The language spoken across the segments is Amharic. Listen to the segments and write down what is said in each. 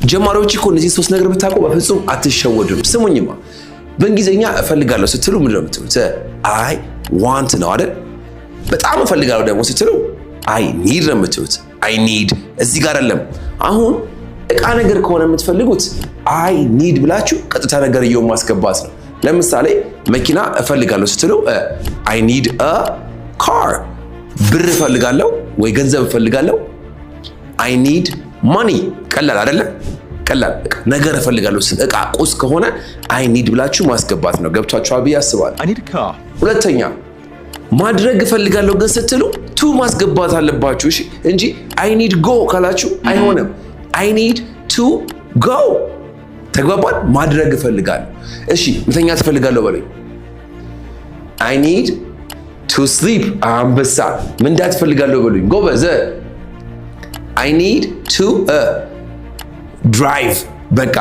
ጀማሪዎች እኮ እነዚህ ሶስት ነገር ብታውቁ በፍጹም አትሸወዱም። ስሙኝማ በእንግሊዝኛ እፈልጋለሁ ስትሉ ምንድን ነው የምትሉት? አይ ዋንት ነው አይደል? በጣም እፈልጋለሁ ደግሞ ስትሉ አይ ኒድ ነው የምትሉት። አይ ኒድ እዚህ ጋር አይደለም። አሁን እቃ ነገር ከሆነ የምትፈልጉት አይ ኒድ ብላችሁ ቀጥታ ነገር እየው ማስገባት ነው። ለምሳሌ መኪና እፈልጋለሁ ስትሉ አይ ኒድ አ ካር። ብር እፈልጋለሁ ወይ ገንዘብ እፈልጋለሁ አይ ኒድ ማኒ። ቀላል አይደለም? ቀላል ነገር እፈልጋለሁ ስለ እቃ ቁስ ከሆነ አይ ኒድ ብላችሁ ማስገባት ነው። ገብቷችኋል ብዬ አስባለሁ። ሁለተኛ ማድረግ እፈልጋለሁ ግን ስትሉ ቱ ማስገባት አለባችሁ እሺ፣ እንጂ አይ ኒድ ጎ ካላችሁ አይሆንም። አይ ኒድ ቱ ጎ። ተግባባን? ማድረግ እፈልጋለሁ። እሺ መተኛት እፈልጋለሁ በሉኝ። አይ ኒድ ቱ ስሊፕ። አንበሳ። መንዳት እፈልጋለሁ በሉኝ። ጎበዝ። አይ ኒድ ቱ ድራይቭ። በቃ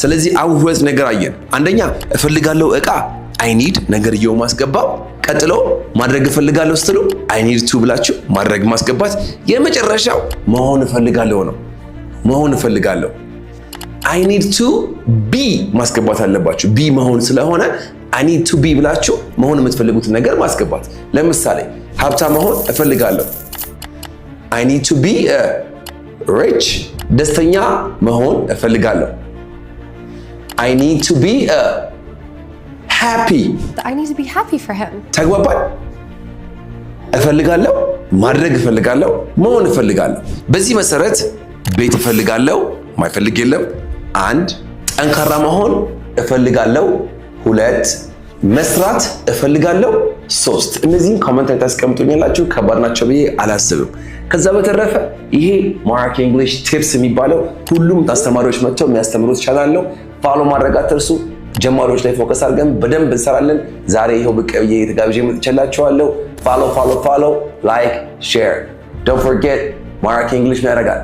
ስለዚህ አሁን ሁለት ነገር አየን። አንደኛ እፈልጋለሁ እቃ አይ ኒድ ነገርየው ማስገባው። ቀጥሎ ማድረግ እፈልጋለሁ ስትሉ አይ ኒድ ቱ ብላችሁ ማድረግ ማስገባት። የመጨረሻው መሆን እፈልጋለሁ ነው። መሆን እፈልጋለሁ አይ ኒድ ቱ ቢ ማስገባት አለባችሁ። ቢ መሆን ስለሆነ አይ ኒድ ቱ ቢ ብላችሁ መሆን የምትፈልጉትን ነገር ማስገባት። ለምሳሌ ሀብታም መሆን እፈልጋለሁ አይ ኒድ ቱ ቢ ሪች። ደስተኛ መሆን እፈልጋለሁ አይ ኒድ ቱ ቢ happy. I need to be happy for him. ተግባባን? እፈልጋለሁ፣ ማድረግ እፈልጋለሁ፣ መሆን እፈልጋለሁ። በዚህ መሰረት ቤት እፈልጋለሁ፣ ማይፈልግ የለም። አንድ ጠንካራ መሆን እፈልጋለሁ፣ ሁለት መስራት እፈልጋለሁ፣ ሶስት እነዚህን ኮሜንት ላይ ታስቀምጡኛላችሁ። ከባድ ናቸው ብዬ አላስብም። ከዛ በተረፈ ይሄ ማራኪ እንግሊሽ ቲፕስ የሚባለው ሁሉም አስተማሪዎች መጥተው የሚያስተምሩት ቻናል ነው። ፎሎ ማድረግ አትርሱ። ጀማሪዎች ላይ ፎከስ አድርገን በደንብ እንሰራለን። ዛሬ ይሄው ብቅ ብዬ ተጋብዤ መጥቻላችኋለሁ። ፎሎ ላይክ ሼር ዶንት ፎርጌት ማራኪ እንግሊሽ ያደርጋል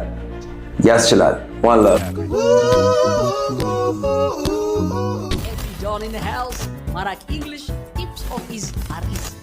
ያስችላል። one love John in the house. Marak English tips of his are easy.